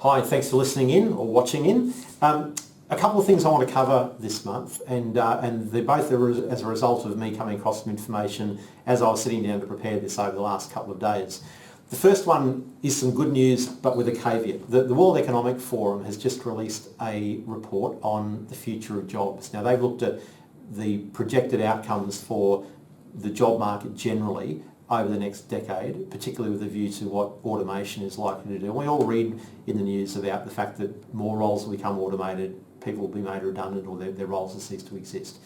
Hi, thanks for listening in or watching in. A couple of things I want to cover this month, and they're both as a result of me coming across some information as I was sitting down to prepare this over the last couple of days. The first one is some good news, but with a caveat. The World Economic Forum has just released a report on the future of jobs. Now, they've looked at the projected outcomes for the job market generally over the next decade, particularly with a view to what automation is likely to do. And we all read in the news about the fact that more roles will become automated, people will be made redundant, or their roles will cease to exist.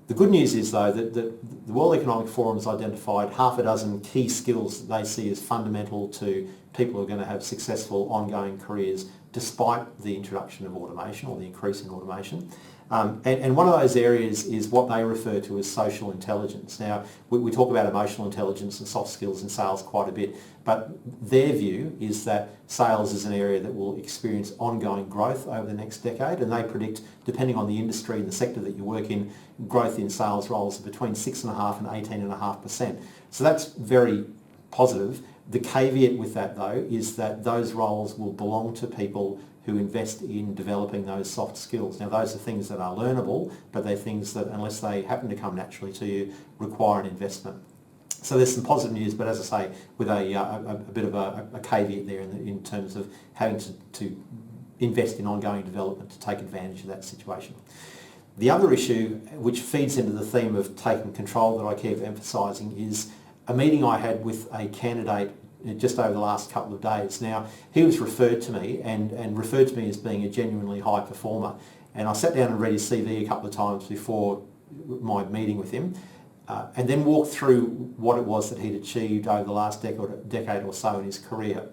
The good news is, though, that the World Economic Forum has identified half a dozen key skills that they see as fundamental to people who are going to have successful ongoing careers despite the introduction of automation or the increase in automation. And one of those areas is what they refer to as social intelligence. Now, we talk about emotional intelligence and soft skills in sales quite a bit, but their view is that sales is an area that will experience ongoing growth over the next decade, and they predict, depending on the industry and the sector that you work in, growth in sales roles of between 6.5% and 18.5%. So that's very positive. The caveat with that, though, is that those roles will belong to people who invest in developing those soft skills. Now, those are things that are learnable, but they're things that, unless they happen to come naturally to you, require an investment. So there's some positive news, but as I say, with a bit of a caveat there in terms of having to invest in ongoing development to take advantage of that situation. The other issue, which feeds into the theme of taking control that I keep emphasising, is a meeting I had with a candidate just over the last couple of days. Now, he was referred to me and referred to me as being a genuinely high performer. And I sat down and read his CV a couple of times before my meeting with him, and then walked through what it was that he'd achieved over the last decade or so in his career.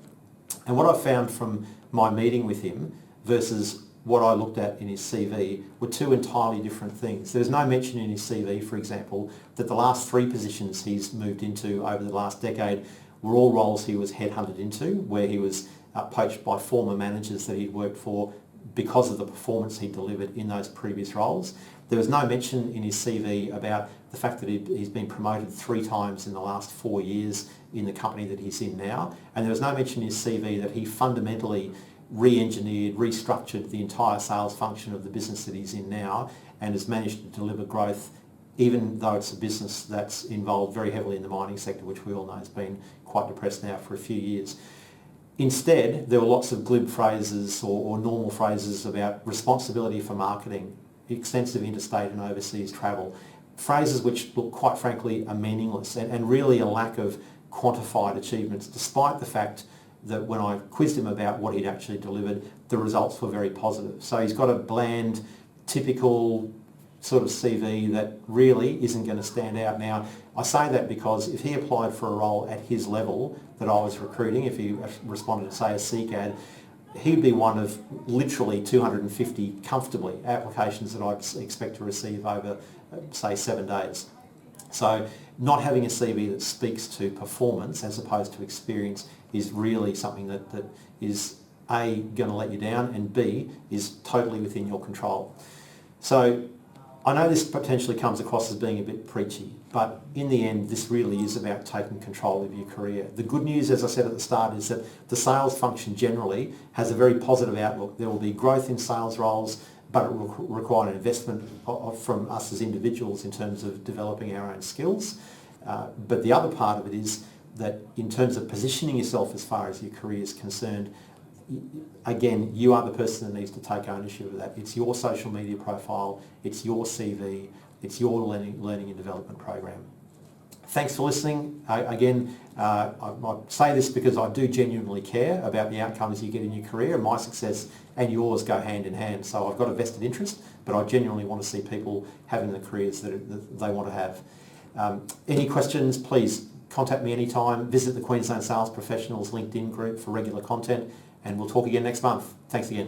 And what I found from my meeting with him versus what I looked at in his CV were two entirely different things. There's no mention in his CV, for example, that the last 3 positions he's moved into over the last decade were all roles he was headhunted into, where he was poached by former managers that he'd worked for because of the performance he delivered in those previous roles. There was no mention in his CV about the fact that he's been promoted 3 times in the last 4 years in the company that he's in now. And there was no mention in his CV that he fundamentally re-engineered, restructured the entire sales function of the business that he's in now and has managed to deliver growth, even though it's a business that's involved very heavily in the mining sector, which we all know has been quite depressed now for a few years. Instead, there were lots of glib phrases or normal phrases about responsibility for marketing, extensive interstate and overseas travel, phrases which, look, quite frankly, are meaningless and really a lack of quantified achievements, despite the fact that when I quizzed him about what he'd actually delivered, the results were very positive. So he's got a bland, typical sort of CV that really isn't going to stand out. Now, I say that because if he applied for a role at his level that I was recruiting, if he responded to, say, a CCAD, he'd be one of literally 250 comfortably applications that I'd expect to receive over, say, 7 days. So not having a CV that speaks to performance as opposed to experience is really something that is A, going to let you down, and B, is totally within your control. So I know this potentially comes across as being a bit preachy, but in the end, this really is about taking control of your career. The good news, as I said at the start, is that the sales function generally has a very positive outlook. There will be growth in sales roles, but it will require an investment from us as individuals in terms of developing our own skills. But the other part of it is that in terms of positioning yourself as far as your career is concerned, again, you are the person that needs to take ownership of that. It's your social media profile, it's your CV, it's your learning and development program. Thanks for listening. Again, I say this because I do genuinely care about the outcomes you get in your career, and my success and yours go hand in hand. So I've got a vested interest, but I genuinely want to see people having the careers that they want to have. Any questions, please contact me anytime. Visit the Queensland Sales Professionals LinkedIn group for regular content, and we'll talk again next month. Thanks again.